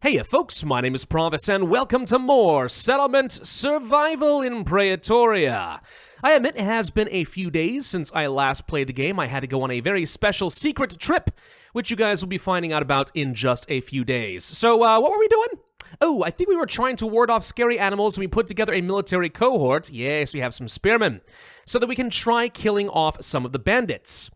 Hey folks, my name is Pravus and welcome to more Settlement Survival in Praetoria. I admit it has been a few days since I last played the game. I had to go on a very special secret trip, which you guys will be finding out about in just a few days. So, what were we doing? Oh, I think we were trying to ward off scary animals and we put together a military cohort. Yes, we have some spearmen. So that we can try killing off some of the bandits.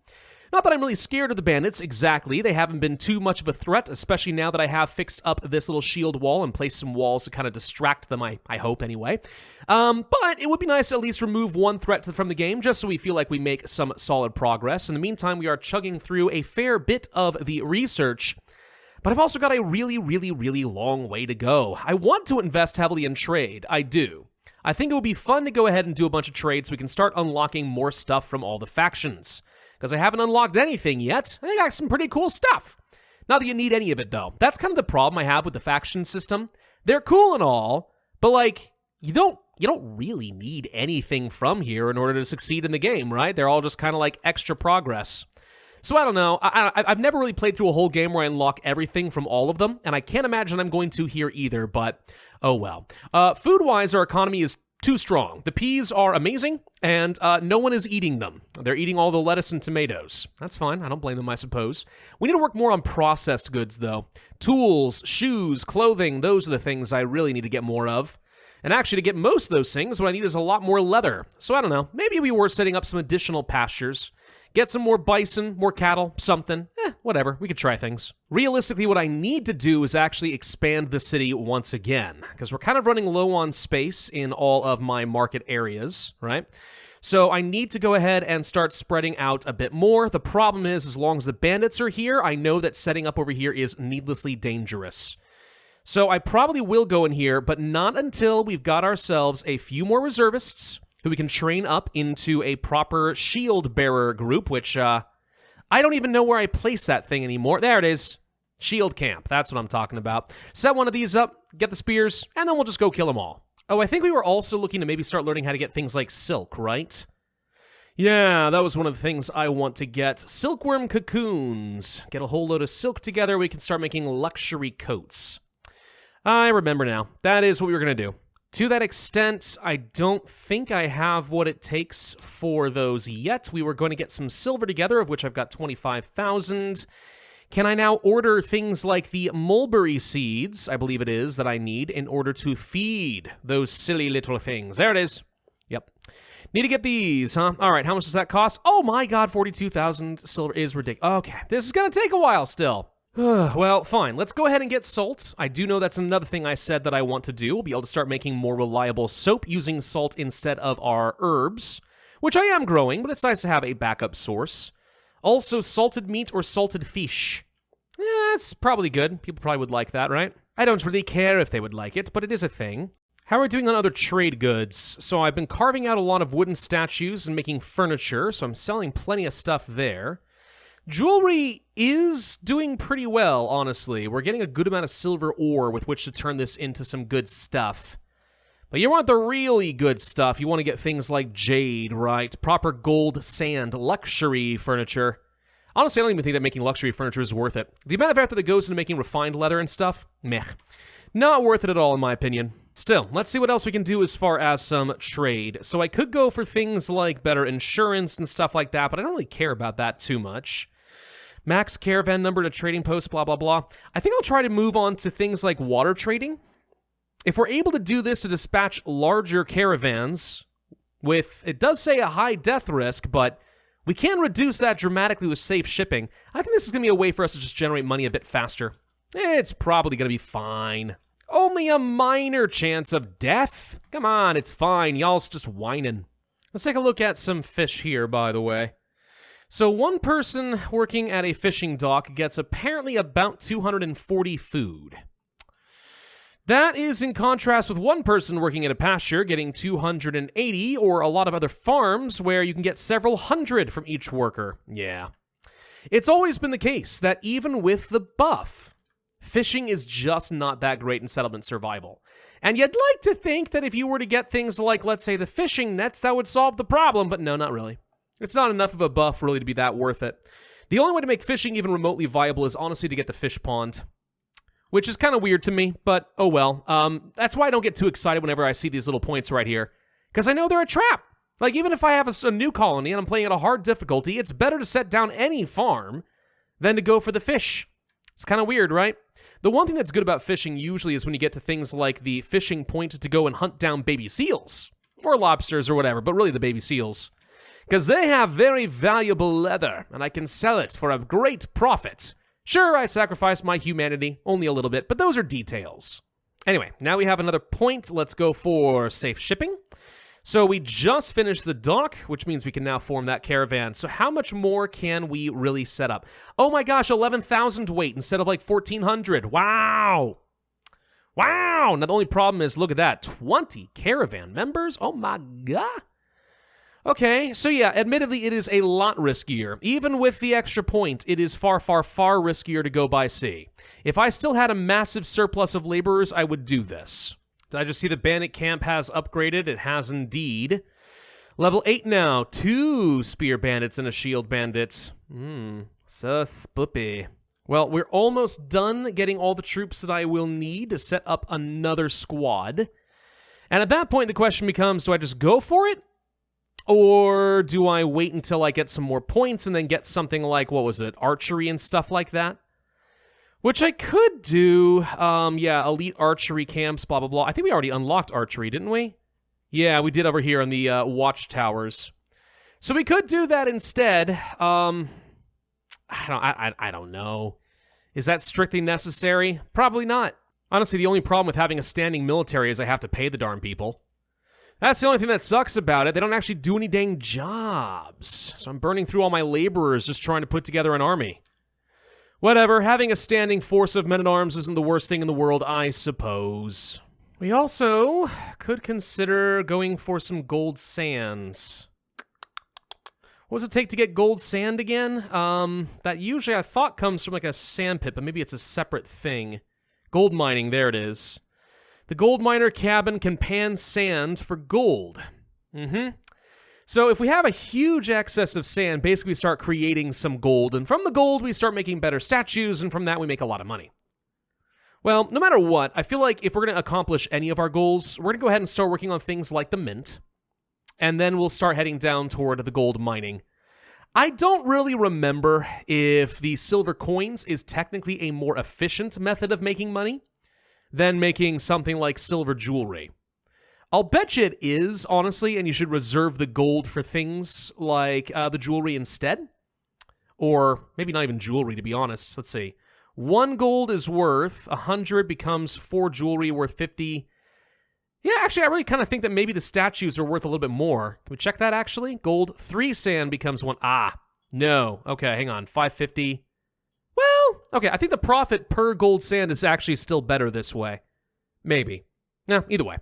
Not that I'm really scared of the bandits, exactly. They haven't been too much of a threat, especially now that I have fixed up this little shield wall and placed some walls to kind of distract them, I hope, anyway. But it would be nice to at least remove one threat from the game, just so we feel like we make some solid progress. In the meantime, we are chugging through a fair bit of the research, but I've also got a really long way to go. I want to invest heavily in trade, I do. I think it would be fun to go ahead and do a bunch of trades so we can start unlocking more stuff from all the factions. Because I haven't unlocked anything yet. I got some pretty cool stuff. Not that you need any of it, though. That's kind of the problem I have with the faction system. They're cool and all, but, like, you don't really need anything from here in order to succeed in the game, right? They're all just kind of like extra progress. So I don't know. I've never really played through a whole game where I unlock everything from all of them, and I can't imagine I'm going to here either, but oh well. Food-wise, our economy is too strong. The peas are amazing, and no one is eating them. They're eating all the lettuce and tomatoes. That's fine. I don't blame them, I suppose. We need to work more on processed goods, though. Tools, shoes, clothing, those are the things I really need to get more of. And actually, to get most of those things, what I need is a lot more leather. So I don't know. Maybe we were setting up some additional pastures. Get some more bison, more cattle, something. Whatever. We could try things. Realistically, what I need to do is actually expand the city once again, because we're kind of running low on space in all of my market areas, right? So I need to go ahead and start spreading out a bit more. The problem is, as long as the bandits are here, I know that setting up over here is needlessly dangerous. So I probably will go in here, but not until we've got ourselves a few more reservists who we can train up into a proper shield bearer group, which, I don't even know where I place that thing anymore. There it is. Shield camp. That's what I'm talking about. Set one of these up, get the spears, and then we'll just go kill them all. Oh, I think we were also looking to maybe start learning how to get things like silk, right? Yeah, that was one of the things I want to get. Silkworm cocoons. Get a whole load of silk together. We can start making luxury coats. I remember now. That is what we were going to do. To that extent, I don't think I have what it takes for those yet. We were going to get some silver together, of which I've got 25,000. Can I now order things like the mulberry seeds, I believe it is, that I need in order to feed those silly little things? There it is. Yep. Need to get these, huh? All right, how much does that cost? Oh my god, 42,000 silver is ridiculous. Okay, this is going to take a while still. Well, fine. Let's go ahead and get salt. I do know that's another thing I said that I want to do. We'll be able to start making more reliable soap using salt instead of our herbs, which I am growing, but it's nice to have a backup source. Also, salted meat or salted fish. That's probably good. People probably would like that, right? I don't really care if they would like it, but it is a thing. How are we doing on other trade goods? So I've been carving out a lot of wooden statues and making furniture, so I'm selling plenty of stuff there. Jewelry is doing pretty well, honestly. We're getting a good amount of silver ore with which to turn this into some good stuff. But you want the really good stuff. You want to get things like jade, right? Proper gold sand, luxury furniture. Honestly, I don't even think that making luxury furniture is worth it. The amount of effort that goes into making refined leather and stuff, meh. Not worth it at all, in my opinion. Still, let's see what else we can do as far as some trade. So I could go for things like better insurance and stuff like that, but I don't really care about that too much. Max caravan number to trading post, blah, blah, blah. I think I'll try to move on to things like water trading. If we're able to do this to dispatch larger caravans with, it does say a high death risk, but we can reduce that dramatically with safe shipping. I think this is going to be a way for us to just generate money a bit faster. It's probably going to be fine. Only a minor chance of death? Come on, it's fine. Y'all's just whining. Let's take a look at some fish here, by the way. So one person working at a fishing dock gets apparently about 240 food. That is in contrast with one person working at a pasture getting 280, or a lot of other farms where you can get several hundred from each worker. Yeah. It's always been the case that even with the buff, fishing is just not that great in settlement survival. And you'd like to think that if you were to get things like, let's say, the fishing nets, that would solve the problem, but no, not really. It's not enough of a buff really to be that worth it. The only way to make fishing even remotely viable is honestly to get the fish pond. which is kind of weird to me, but oh well. That's why I don't get too excited whenever I see these little points right here, because I know they're a trap. Like, even if I have a new colony and I'm playing at a hard difficulty, it's better to set down any farm than to go for the fish. It's kind of weird, right? The one thing that's good about fishing usually is when you get to things like the fishing point to go and hunt down baby seals, or lobsters or whatever, but really the baby seals. Because they have very valuable leather, and I can sell it for a great profit. Sure, I sacrifice my humanity, only a little bit, but those are details. Anyway, now we have another point. Let's go for safe shipping. So we just finished the dock, which means we can now form that caravan. So how much more can we really set up? Oh my gosh, 11,000 weight instead of like 1,400. Wow. Wow. Now the only problem is, look at that, 20 caravan members. Oh my God. Okay, so yeah, admittedly it is a lot riskier. Even with the extra point, it is far, far, far riskier to go by sea. If I still had a massive surplus of laborers, I would do this. Did I just see the bandit camp has upgraded? It has indeed. Level 8 now. 2 spear bandits and a shield bandit. So spoopy. Well, we're almost done getting all the troops that I will need to set up another squad. And at that point, the question becomes, do I just go for it? Or do I wait until I get some more points and then get something like, what was it, archery and stuff like that? Which I could do, yeah, elite archery camps, blah, blah, blah. I think we already unlocked archery, didn't we? Yeah, we did over here on the watchtowers. So we could do that instead. I don't know. Is that strictly necessary? Probably not. Honestly, the only problem with having a standing military is I have to pay the darn people. That's the only thing that sucks about it. They don't actually do any dang jobs. So I'm burning through all my laborers just trying to put together an army. Whatever, having a standing force of men-at-arms isn't the worst thing in the world, I suppose. We also could consider going for some gold sands. What does it take to get gold sand again? That usually I thought comes from like a sand pit, but maybe it's a separate thing. Gold mining, there it is. The gold miner cabin can pan sand for gold. So if we have a huge excess of sand, basically we start creating some gold, and from the gold we start making better statues, and from that we make a lot of money. Well, no matter what, I feel like if we're going to accomplish any of our goals, we're going to go ahead and start working on things like the mint, and then we'll start heading down toward the gold mining. I don't really remember if the silver coins is technically a more efficient method of making money than making something like silver jewelry. I'll bet you it is, honestly, and you should reserve the gold for things like the jewelry instead. Or maybe not even jewelry, to be honest. Let's see. 1 gold is worth 100, becomes 4 jewelry worth 50. Yeah, actually, I really kind of think that maybe the statues are worth a little bit more. Can we check that, actually? Gold, 3 sand becomes 1. Ah, no. Okay, hang on. 550. Well, okay, I think the profit per gold sand is actually still better this way. Maybe. No, either way.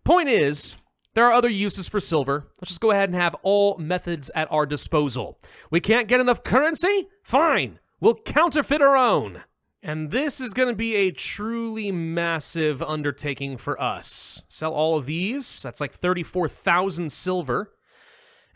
Point is, there are other uses for silver. Let's just go ahead and have all methods at our disposal. We can't get enough currency? Fine. We'll counterfeit our own. And this is going to be a truly massive undertaking for us. Sell all of these. That's like 34,000 silver.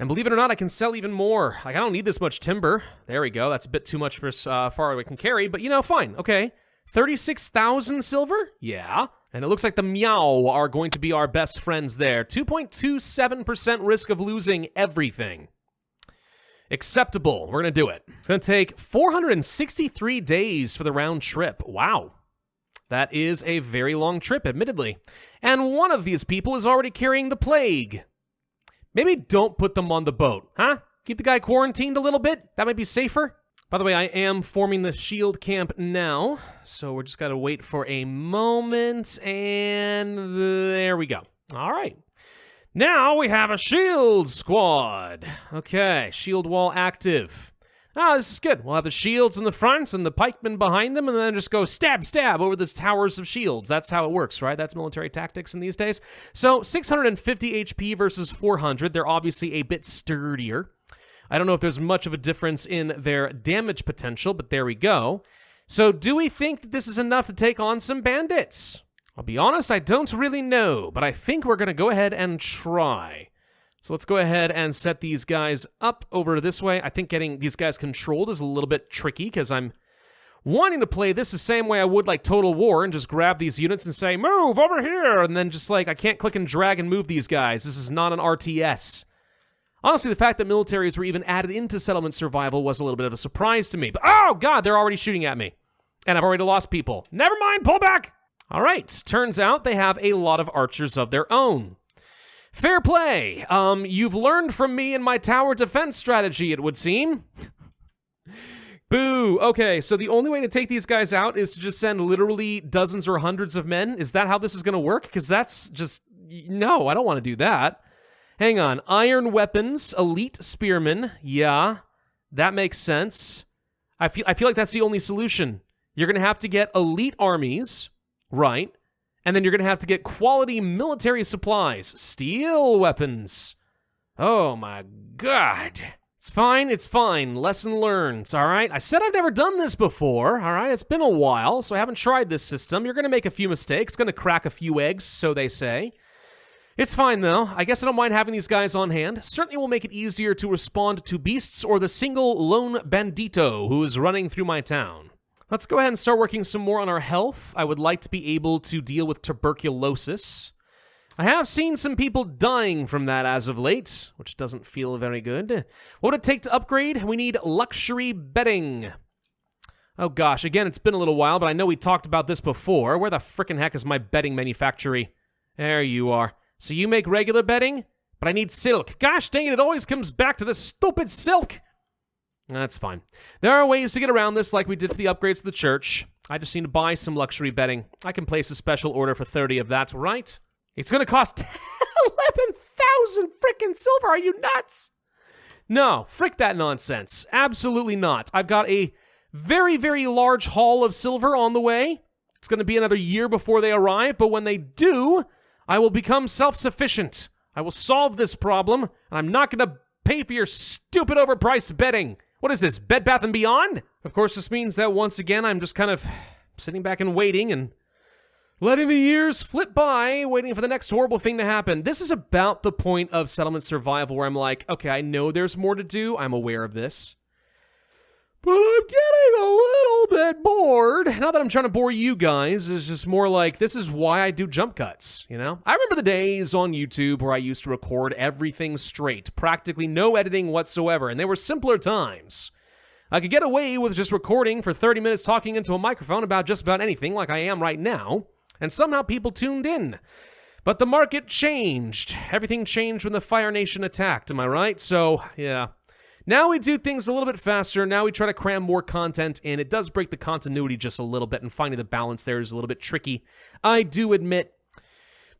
And believe it or not, I can sell even more. Like, I don't need this much timber. There we go. That's a bit too much for as far as we can carry. But, you know, fine. Okay. 36,000 silver? Yeah. And it looks like the Meow are going to be our best friends there. 2.27% risk of losing everything. Acceptable. We're going to do it. It's going to take 463 days for the round trip. Wow. That is a very long trip, admittedly. And one of these people is already carrying the plague. Maybe don't put them on the boat, huh? Keep the guy quarantined a little bit? That might be safer. By the way, I am forming the shield camp now, so we're just got to wait for a moment, and there we go. All right. Now we have a shield squad. Okay, shield wall active. Ah, this is good. We'll have the shields in the front and the pikemen behind them, and then just go stab, stab over the towers of shields. That's how it works, right? That's military tactics in these days. So 650 HP versus 400. They're obviously a bit sturdier. I don't know if there's much of a difference in their damage potential, but there we go. So do we think that this is enough to take on some bandits? I'll be honest, I don't really know, but I think we're going to go ahead and try. So let's go ahead and set these guys up over this way. I think getting these guys controlled is a little bit tricky because I'm wanting to play this the same way I would like Total War and just grab these units and say, move over here, and then just like, I can't click and drag and move these guys. This is not an RTS. Honestly, the fact that militaries were even added into settlement survival was a little bit of a surprise to me. But, oh god, they're already shooting at me. And I've already lost people. Never mind, pull back! Alright, turns out they have a lot of archers of their own. Fair play. You've learned from me and my tower defense strategy, it would seem. Boo! Okay, so the only way to take these guys out is to just send literally dozens or hundreds of men? Is that how this is gonna work? Because that's just... No, I don't want to do that. Hang on. Iron weapons, elite spearmen. Yeah, that makes sense. I feel like that's the only solution. You're gonna have to get elite armies, right? And then you're gonna have to get quality military supplies. Steel weapons. Oh my god. It's fine. Lesson learned, all right? I said I've never done this before, all right? It's been a while, so I haven't tried this system. You're gonna make a few mistakes, gonna crack a few eggs, so they say. It's fine, though. I guess I don't mind having these guys on hand. Certainly will make it easier to respond to beasts or the single lone bandito who is running through my town. Let's go ahead and start working some more on our health. I would like to be able to deal with tuberculosis. I have seen some people dying from that as of late, which doesn't feel very good. What would it take to upgrade? We need luxury bedding. Oh gosh, again, it's been a little while, but I know we talked about this before. Where the frickin' heck is my bedding manufactory? There you are. So you make regular bedding, but I need silk. Gosh dang it always comes back to this stupid silk. That's fine. There are ways to get around this like we did for the upgrades to the church. I just need to buy some luxury bedding. I can place a special order for 30 of that, right? It's gonna cost 11,000 frickin' silver. Are you nuts? No, frick that nonsense. Absolutely not. I've got a very, very large haul of silver on the way. It's gonna be another year before they arrive, but when they do, I will become self-sufficient. I will solve this problem, and I'm not going to pay for your stupid overpriced bedding. What is this, Bed Bath & Beyond? Of course, this means that once again, I'm just kind of sitting back and waiting and letting the years flip by, waiting for the next horrible thing to happen. This is about the point of settlement survival where I'm like, okay, I know there's more to do. I'm aware of this. But I'm getting a little bit bored. Not that I'm trying to bore you guys, it's just more like, this is why I do jump cuts, you know? I remember the days on YouTube where I used to record everything straight, practically no editing whatsoever, and they were simpler times. I could get away with just recording for 30 minutes talking into a microphone about just about anything like I am right now, and somehow people tuned in. But the market changed. Everything changed when the Fire Nation attacked, am I right? So, yeah. Now we do things a little bit faster. Now we try to cram more content in. It does break the continuity just a little bit, and finding the balance there is a little bit tricky, I do admit.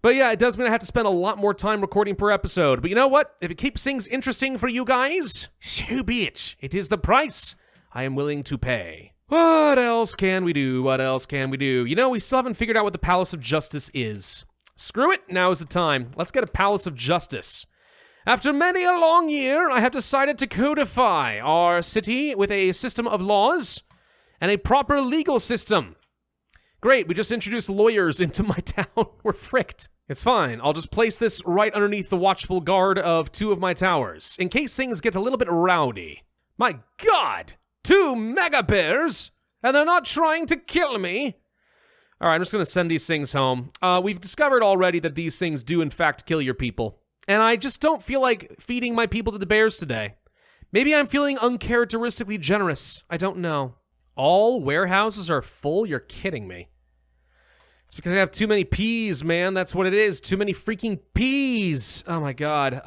But yeah, it does mean I have to spend a lot more time recording per episode. But you know what? If it keeps things interesting for you guys, so be it. It is the price I am willing to pay. What else can we do? What else can we do? You know, we still haven't figured out what the Palace of Justice is. Screw it, now is the time. Let's get a Palace of Justice. After many a long year, I have decided to codify our city with a system of laws and a proper legal system. Great, we just introduced lawyers into my town. We're fricked. It's fine. I'll just place this right underneath the watchful guard of 2 of my towers, in case things get a little bit rowdy. My god! 2 mega bears? And they're not trying to kill me? Alright, I'm just gonna send these things home. We've discovered already that these things do in fact kill your people. And I just don't feel like feeding my people to the bears today. Maybe I'm feeling uncharacteristically generous. I don't know. All warehouses are full? You're kidding me. It's because I have too many peas, man. That's what it is. Too many freaking peas. Oh my god.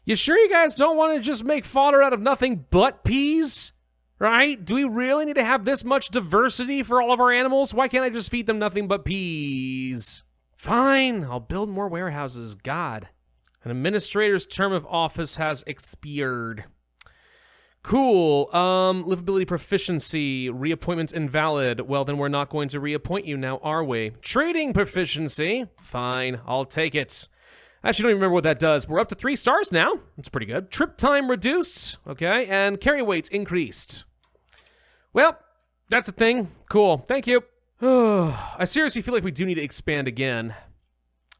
You sure you guys don't want to just make fodder out of nothing but peas? Right? Do we really need to have this much diversity for all of our animals? Why can't I just feed them nothing but peas? Fine, I'll build more warehouses. God. An administrator's term of office has expired. Cool. Livability proficiency. Reappointment invalid. Well, then we're not going to reappoint you now, are we? Trading proficiency. Fine, I'll take it. I actually don't even remember what that does. We're up to 3 stars now. That's pretty good. Trip time reduced. Okay, and carry weight increased. Well, that's a thing. Cool. Thank you. I seriously feel like we do need to expand again.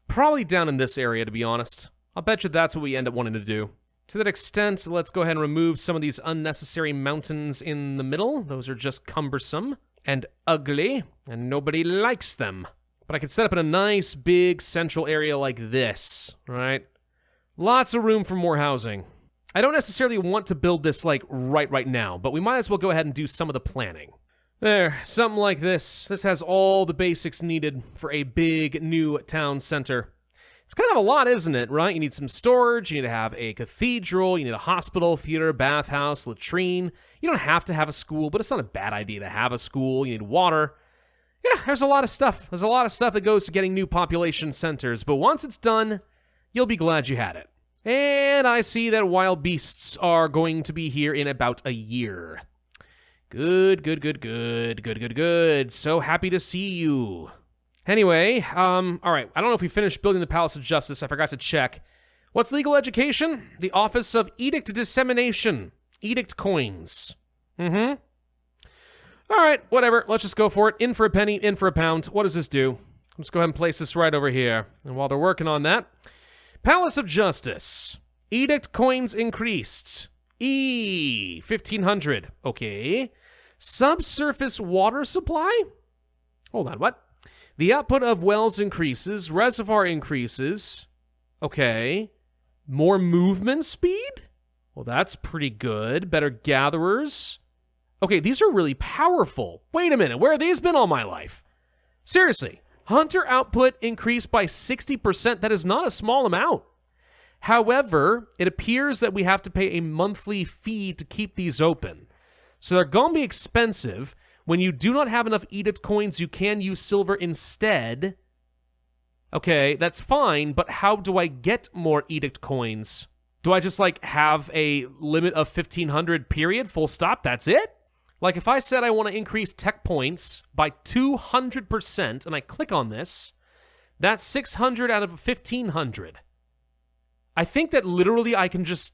Probably down in this area, to be honest. I'll bet you that's what we end up wanting to do. To that extent, let's go ahead and remove some of these unnecessary mountains in the middle. Those are just cumbersome and ugly, and nobody likes them. But I could set up in a nice, big, central area like this, right? Lots of room for more housing. I don't necessarily want to build this, like, right now, but we might as well go ahead and do some of the planning. There, something like this. This has all the basics needed for a big, new town center. It's kind of a lot, isn't it, right? You need some storage, you need to have a cathedral, you need a hospital, theater, bathhouse, latrine. You don't have to have a school, but it's not a bad idea to have a school. You need water. Yeah, there's a lot of stuff. There's a lot of stuff that goes to getting new population centers, but once it's done, you'll be glad you had it. And I see that wild beasts are going to be here in about a year. Good. So happy to see you. Anyway, all right, I don't know if we finished building the Palace of Justice. I forgot to check. What's legal education? The Office of Edict Dissemination. Edict Coins. All right, whatever. Let's just go for it. In for a penny, in for a pound. What does this do? Let's go ahead and place this right over here. And while they're working on that, Palace of Justice. Edict Coins increased. 1,500. Okay. Subsurface water supply? Hold on, what? The output of wells increases, reservoir increases. Okay. More movement speed? Well, that's pretty good. Better gatherers. Okay, these are really powerful. Wait a minute, where have these been all my life? Seriously, hunter output increased by 60%. That is not a small amount. However, it appears that we have to pay a monthly fee to keep these open. So they're going to be expensive. When you do not have enough Edict Coins, you can use silver instead. Okay, that's fine, but how do I get more Edict Coins? Do I just, like, have a limit of 1,500, period, full stop, that's it? Like, if I said I want to increase tech points by 200%, and I click on this, that's 600 out of 1,500. I think that literally I can just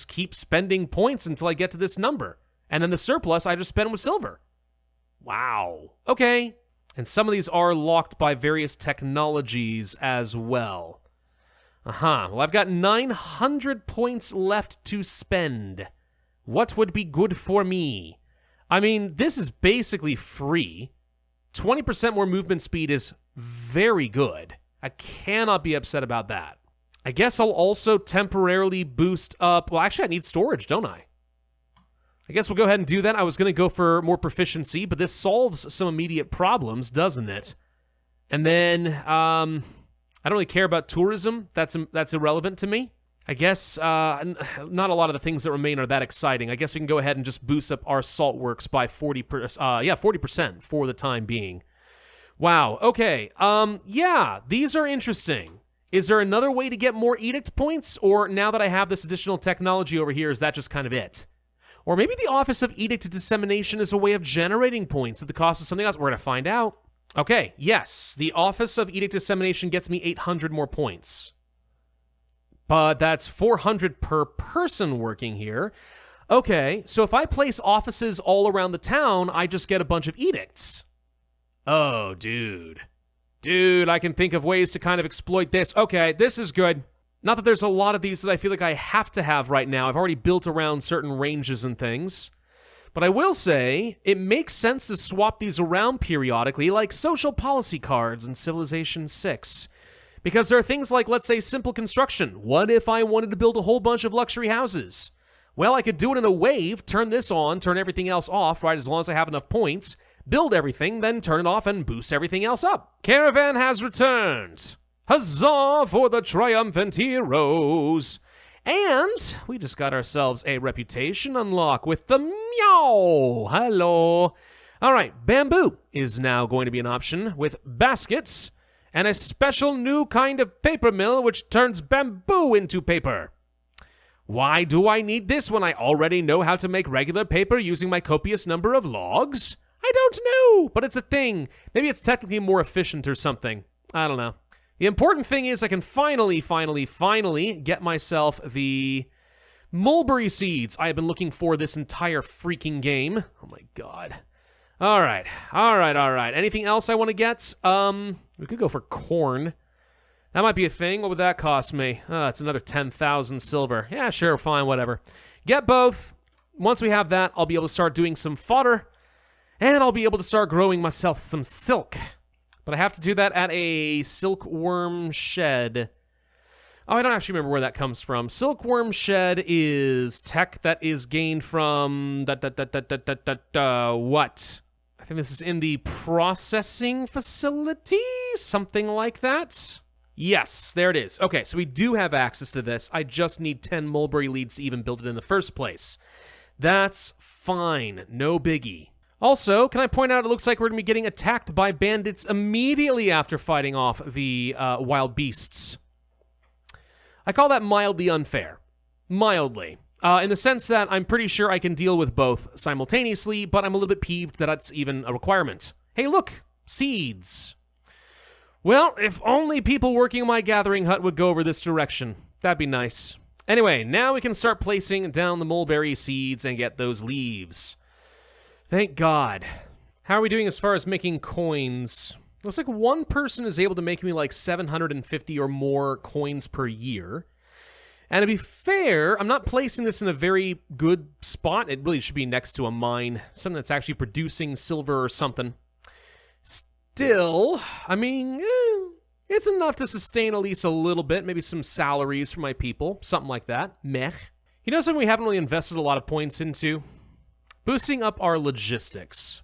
keep spending points until I get to this number. And then the surplus I just spend with silver. Wow. Okay. And some of these are locked by various technologies as well. Well, I've got 900 points left to spend. What would be good for me? I mean, this is basically free. 20% more movement speed is very good. I cannot be upset about that. I guess I'll also temporarily boost up... Well, actually, I need storage, don't I? I guess we'll go ahead and do that. I was going to go for more proficiency, but this solves some immediate problems, doesn't it? And then, I don't really care about tourism. That's irrelevant to me. I guess not a lot of the things that remain are that exciting. I guess we can go ahead and just boost up our salt works by 40% for the time being. Wow, okay. Yeah, these are interesting. Is there another way to get more edict points? Or now that I have this additional technology over here, is that just kind of it? Or maybe the Office of Edict Dissemination is a way of generating points at the cost of something else. We're going to find out. Okay, yes, the Office of Edict Dissemination gets me 800 more points. But that's 400 per person working here. Okay, so if I place offices all around the town, I just get a bunch of edicts. Oh, dude. Dude, I can think of ways to kind of exploit this. Okay, this is good. Not that there's a lot of these that I feel like I have to have right now. I've already built around certain ranges and things. But I will say, it makes sense to swap these around periodically, like social policy cards in Civilization 6. Because there are things like, let's say, simple construction. What if I wanted to build a whole bunch of luxury houses? Well, I could do it in a wave, turn this on, turn everything else off, right, as long as I have enough points, build everything, then turn it off and boost everything else up. Caravan has returned. Huzzah for the triumphant heroes! And we just got ourselves a reputation unlock with the meow. Hello. All right, bamboo is now going to be an option with baskets and a special new kind of paper mill which turns bamboo into paper. Why do I need this when I already know how to make regular paper using my copious number of logs? I don't know, but it's a thing. Maybe it's technically more efficient or something. I don't know. The important thing is I can finally get myself the mulberry seeds I have been looking for this entire freaking game. Oh my god. All right. Anything else I want to get? We could go for corn. That might be a thing. What would that cost me? It's another 10,000 silver. Yeah, sure, fine, whatever. Get both. Once we have that, I'll be able to start doing some fodder, and I'll be able to start growing myself some silk. But I have to do that at a silkworm shed. Oh, I don't actually remember where that comes from. Silkworm shed is tech that is gained from... what? I think this is in the processing facility? Something like that? Yes, there it is. Okay, so we do have access to this. I just need 10 mulberry leads to even build it in the first place. That's fine. No biggie. Also, can I point out it looks like we're going to be getting attacked by bandits immediately after fighting off the wild beasts. I call that mildly unfair. Mildly. In the sense that I'm pretty sure I can deal with both simultaneously, but I'm a little bit peeved that that's even a requirement. Hey, look! Seeds! Well, if only people working in my gathering hut would go over this direction. That'd be nice. Anyway, now we can start placing down the mulberry seeds and get those leaves. Thank God. How are we doing as far as making coins? Looks like one person is able to make me like 750 or more coins per year. And to be fair, I'm not placing this in a very good spot. It really should be next to a mine. Something that's actually producing silver or something. Still, I mean, it's enough to sustain at least a little bit. Maybe some salaries for my people. Something like that. Meh. You know something we haven't really invested a lot of points into? Boosting up our logistics.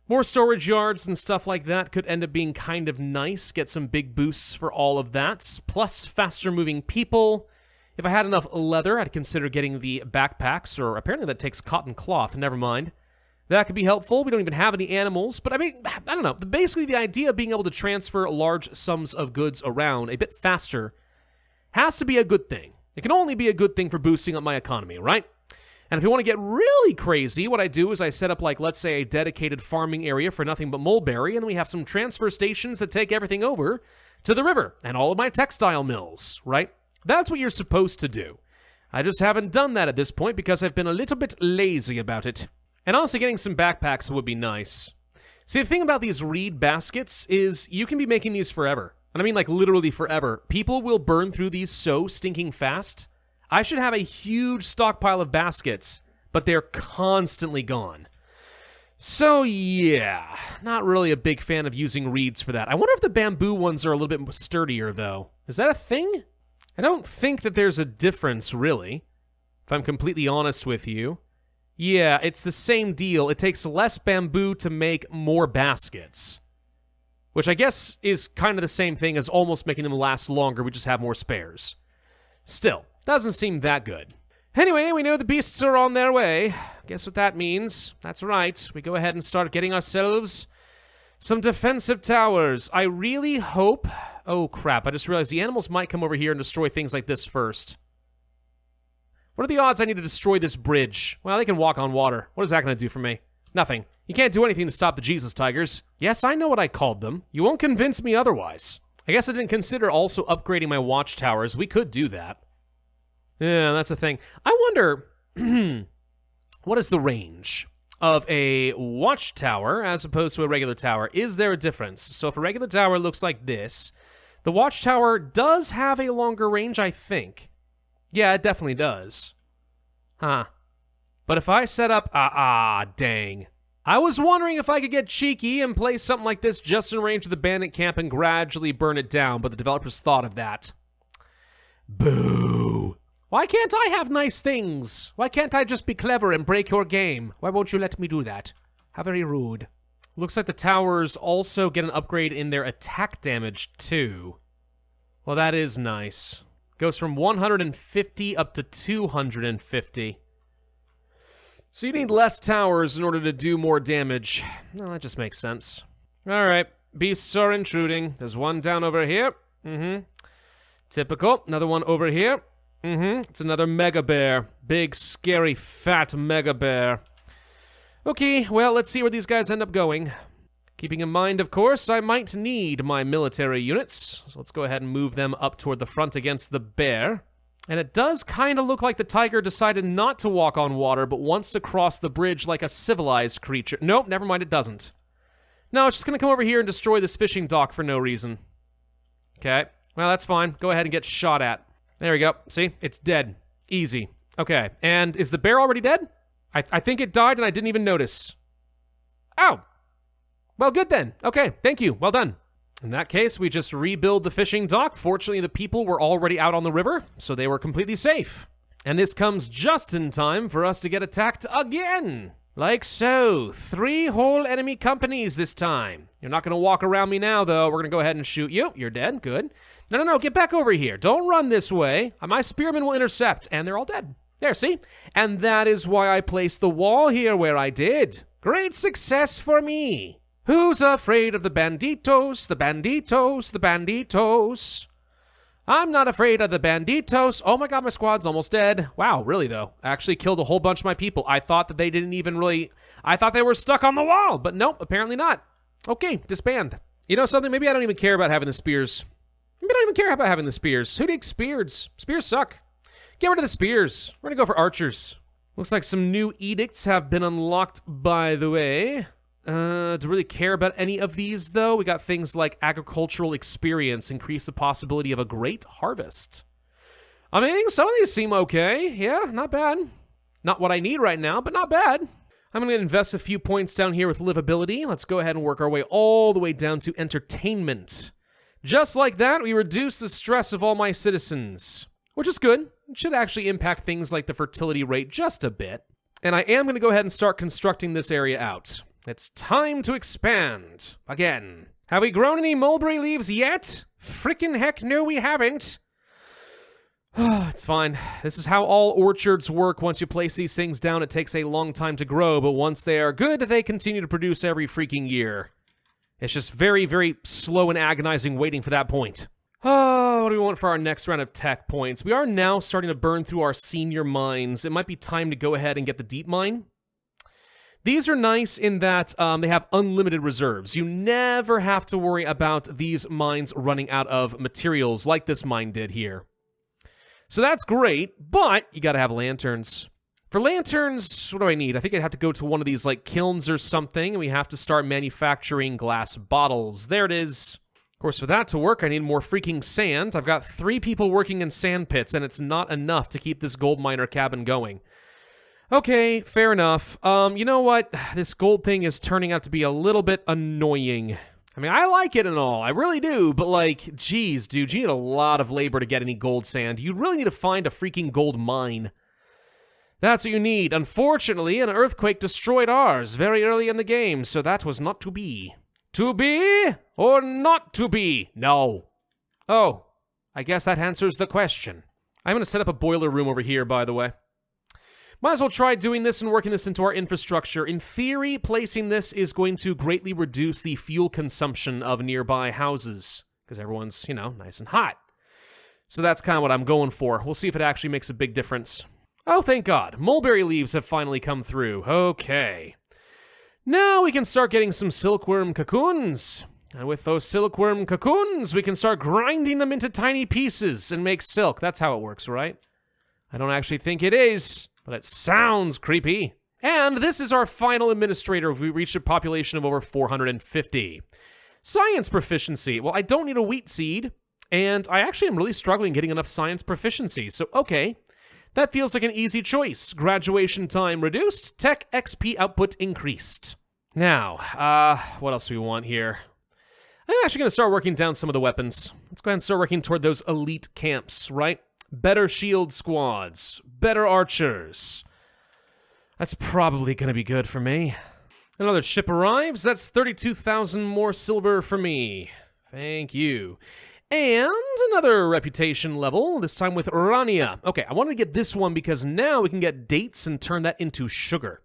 More storage yards and stuff like that could end up being kind of nice. Get some big boosts for all of that. Plus faster moving people. If I had enough leather, I'd consider getting the backpacks, or apparently that takes cotton cloth, never mind. That could be helpful. We don't even have any animals, but I mean, I don't know. Basically, the idea of being able to transfer large sums of goods around a bit faster has to be a good thing. It can only be a good thing for boosting up my economy, right? And if you want to get really crazy, what I do is I set up, like, let's say a dedicated farming area for nothing but mulberry, and then we have some transfer stations that take everything over to the river and all of my textile mills, right? That's what you're supposed to do. I just haven't done that at this point because I've been a little bit lazy about it. And also getting some backpacks would be nice. See, the thing about these reed baskets is you can be making these forever. And I mean like literally forever. People will burn through these so stinking fast. I should have a huge stockpile of baskets, but they're constantly gone. So yeah, not really a big fan of using reeds for that. I wonder if the bamboo ones are a little bit sturdier though. Is that a thing? I don't think that there's a difference really, if I'm completely honest with you. Yeah, it's the same deal. It takes less bamboo to make more baskets. Which I guess is kind of the same thing as almost making them last longer, we just have more spares. Still, doesn't seem that good. Anyway, we know the beasts are on their way. Guess what that means? That's right, we go ahead and start getting ourselves some defensive towers. I really hope... Oh crap, I just realized the animals might come over here and destroy things like this first. What are the odds I need to destroy this bridge? Well, they can walk on water. What is that going to do for me? Nothing. You can't do anything to stop the Jesus Tigers. Yes, I know what I called them. You won't convince me otherwise. I guess I didn't consider also upgrading my watchtowers. We could do that. Yeah, that's the thing. I wonder, what is the range of a watchtower as opposed to a regular tower? Is there a difference? So if a regular tower looks like this, the watchtower does have a longer range, I think. Yeah, it definitely does. Huh. But if I set up... dang. I was wondering if I could get cheeky and place something like this just in range of the bandit camp and gradually burn it down, but the developers thought of that. Boo. Why can't I have nice things? Why can't I just be clever and break your game? Why won't you let me do that? How very rude. Looks like the towers also get an upgrade in their attack damage, too. Well, that is nice. Goes from 150 up to 250. So you need less towers in order to do more damage. No, that just makes sense. Alright, beasts are intruding. There's one down over here. Typical. Another one over here. It's another mega bear. Big, scary, fat mega bear. Okay, well, let's see where these guys end up going. Keeping in mind, of course, I might need my military units. So let's go ahead and move them up toward the front against the bear. And it does kind of look like the tiger decided not to walk on water, but wants to cross the bridge like a civilized creature. Nope, never mind, it doesn't. No, it's just going to come over here and destroy this fishing dock for no reason. Okay. Well, that's fine. Go ahead and get shot at. There we go. See? It's dead. Easy. Okay. And is the bear already dead? I think it died and I didn't even notice. Oh! Well, good then. Okay. Thank you. Well done. In that case, we just rebuild the fishing dock. Fortunately, the people were already out on the river, so they were completely safe. And this comes just in time for us to get attacked again. Like so. 3 whole enemy companies this time. You're not going to walk around me now, though. We're going to go ahead and shoot you. You're dead. Good. No. Get back over here. Don't run this way. My spearmen will intercept, and they're all dead. There, see? And that is why I placed the wall here where I did. Great success for me. Who's afraid of the banditos? The banditos, the banditos. I'm not afraid of the banditos. Oh my god, my squad's almost dead. Wow, really though. I actually killed a whole bunch of my people. I thought that they didn't even really... I thought they were stuck on the wall, but nope, apparently not. Okay, disband. You know something? Maybe I don't even care about having the spears. Maybe I don't even care about having the spears. Who takes spears? Spears suck. Get rid of the spears. We're gonna go for archers. Looks like some new edicts have been unlocked, by the way. Do really care about any of these, though? We got things like agricultural experience, increase the possibility of a great harvest. I mean, some of these seem okay. Yeah, not bad. Not what I need right now, but not bad. I'm going to invest a few points down here with livability. Let's go ahead and work our way all the way down to entertainment. Just like that, we reduce the stress of all my citizens, which is good. It should actually impact things like the fertility rate just a bit. And I am going to go ahead and start constructing this area out. It's time to expand. Again. Have we grown any mulberry leaves yet? Frickin' heck no, we haven't. It's fine. This is how all orchards work. Once you place these things down, it takes a long time to grow, but once they are good, they continue to produce every freaking year. It's just very, very slow and agonizing waiting for that point. What do we want for our next round of tech points? We are now starting to burn through our senior mines. It might be time to go ahead and get the deep mine. These are nice in that they have unlimited reserves. You never have to worry about these mines running out of materials like this mine did here. So that's great, but you gotta have lanterns. For lanterns, what do I need? I think I'd have to go to one of these like kilns or something, and we have to start manufacturing glass bottles. There it is. Of course, for that to work, I need more freaking sand. I've got 3 people working in sand pits, and it's not enough to keep this gold miner cabin going. Okay, fair enough. You know what? This gold thing is turning out to be a little bit annoying. I mean, I like it and all. I really do. But, like, geez, dude, you need a lot of labor to get any gold sand. You really need to find a freaking gold mine. That's what you need. Unfortunately, an earthquake destroyed ours very early in the game, so that was not to be. To be or not to be? No. Oh, I guess that answers the question. I'm going to set up a boiler room over here, by the way. Might as well try doing this and working this into our infrastructure. In theory, placing this is going to greatly reduce the fuel consumption of nearby houses, because everyone's, you know, nice and hot. So that's kind of what I'm going for. We'll see if it actually makes a big difference. Oh, thank God. Mulberry leaves have finally come through. Okay. Now we can start getting some silkworm cocoons. And with those silkworm cocoons, we can start grinding them into tiny pieces and make silk. That's how it works, right? I don't actually think it is. But it sounds creepy. And this is our final administrator. We reached a population of over 450. Science proficiency. Well, I don't need a wheat seed. And I actually am really struggling getting enough science proficiency. So, okay. That feels like an easy choice. Graduation time reduced. Tech XP output increased. Now, what else do we want here? I'm actually going to start working down some of the weapons. Let's go ahead and start working toward those elite camps, right? Better shield squads, better archers. That's probably going to be good for me. Another ship arrives. That's 32,000 more silver for me. Thank you. And another reputation level, this time with Rania. Okay, I wanted to get this one because now we can get dates and turn that into sugar.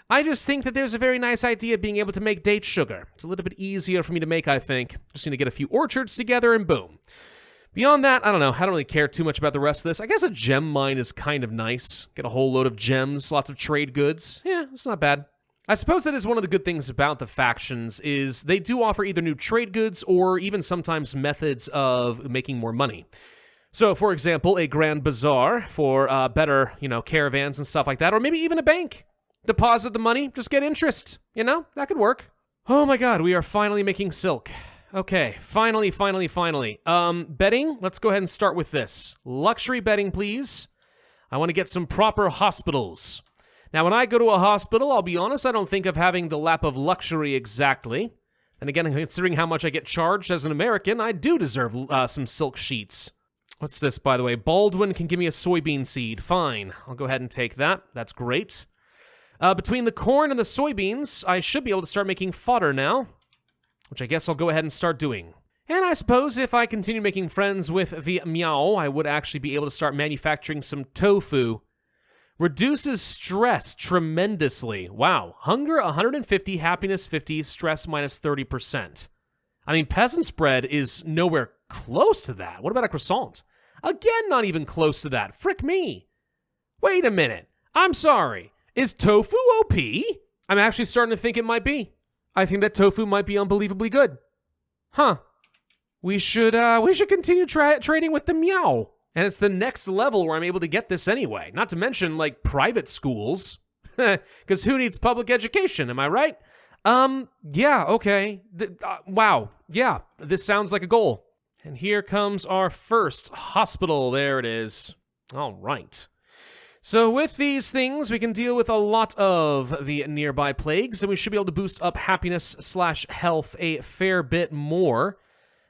I just think that there's a very nice idea of being able to make date sugar. It's a little bit easier for me to make, I think. Just need to get a few orchards together and boom. Beyond that, I don't know. I don't really care too much about the rest of this. I guess a gem mine is kind of nice. Get a whole load of gems, lots of trade goods. Yeah, it's not bad. I suppose that is one of the good things about the factions is they do offer either new trade goods or even sometimes methods of making more money. So, for example, a grand bazaar for better, caravans and stuff like that, or maybe even a bank. Deposit the money, just get interest, that could work. Oh my god, we are finally making silk. Okay, finally. Betting, let's go ahead and start with this. Luxury betting, please. I want to get some proper hospitals. Now, when I go to a hospital, I'll be honest, I don't think of having the lap of luxury exactly. And again, considering how much I get charged as an American, I do deserve some silk sheets. What's this, by the way? Baldwin can give me a soybean seed. Fine, I'll go ahead and take that. That's great. Between the corn and the soybeans, I should be able to start making fodder now, which I guess I'll go ahead and start doing. And I suppose if I continue making friends with the meow, I would actually be able to start manufacturing some tofu. Reduces stress tremendously. Wow. Hunger 150, happiness 50, stress minus 30%. I mean, peasant's bread is nowhere close to that. What about a croissant? Again, not even close to that. Frick me. Wait a minute. I'm sorry. Is tofu OP? I'm actually starting to think it might be. I think that tofu might be unbelievably good. Huh. We should continue trading with the meow. And it's the next level where I'm able to get this anyway. Not to mention, like, private schools. Because who needs public education, am I right? Yeah, okay. Wow. Yeah, this sounds like a goal. And here comes our first hospital. There it is. All right. So with these things, we can deal with a lot of the nearby plagues, and we should be able to boost up happiness/health a fair bit more.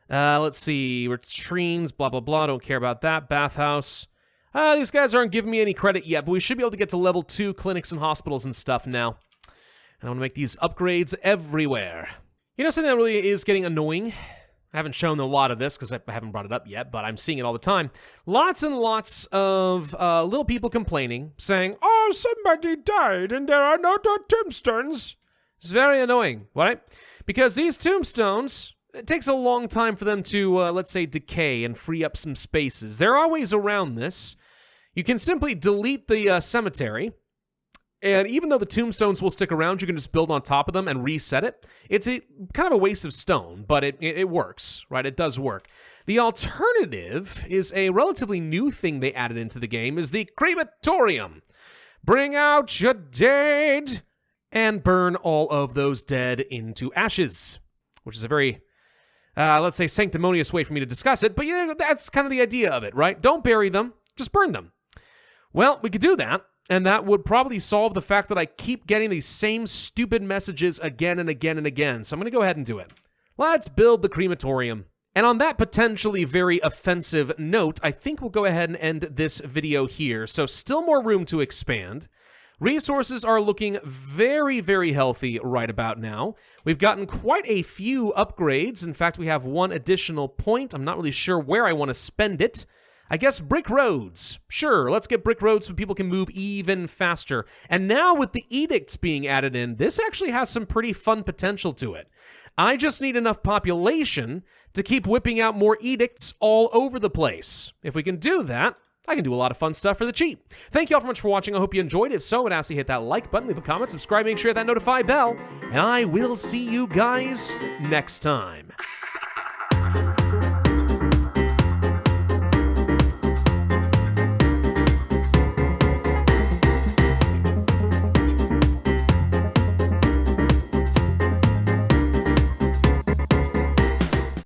Let's see, latrines, blah, blah, blah, don't care about that. Bathhouse. These guys aren't giving me any credit yet, but we should be able to get to level 2 clinics and hospitals and stuff now. And I want to make these upgrades everywhere. You know something that really is getting annoying? I haven't shown a lot of this because I haven't brought it up yet, but I'm seeing it all the time. Lots and lots of little people complaining, saying, "Oh, somebody died and there are no tombstones." It's very annoying, right? Because these tombstones, it takes a long time for them to, let's say, decay and free up some spaces. There are ways around this. You can simply delete the cemetery, and even though the tombstones will stick around, you can just build on top of them and reset it. It's kind of a waste of stone, but it works, right? It does work. The alternative is a relatively new thing they added into the game, is the crematorium. Bring out your dead and burn all of those dead into ashes, which is a very, let's say, sanctimonious way for me to discuss it, but yeah, that's kind of the idea of it, right? Don't bury them, just burn them. Well, we could do that. And that would probably solve the fact that I keep getting these same stupid messages again and again and again. So I'm going to go ahead and do it. Let's build the crematorium. And on that potentially very offensive note, I think we'll go ahead and end this video here. So still more room to expand. Resources are looking very, very healthy right about now. We've gotten quite a few upgrades. In fact, we have one additional point. I'm not really sure where I want to spend it. I guess brick roads. Sure, let's get brick roads so people can move even faster. And now with the edicts being added in, this actually has some pretty fun potential to it. I just need enough population to keep whipping out more edicts all over the place. If we can do that, I can do a lot of fun stuff for the cheap. Thank you all very much for watching. I hope you enjoyed. If so, I'd ask you to hit that like button, leave a comment, subscribe, make sure you hit that notify bell, and I will see you guys next time.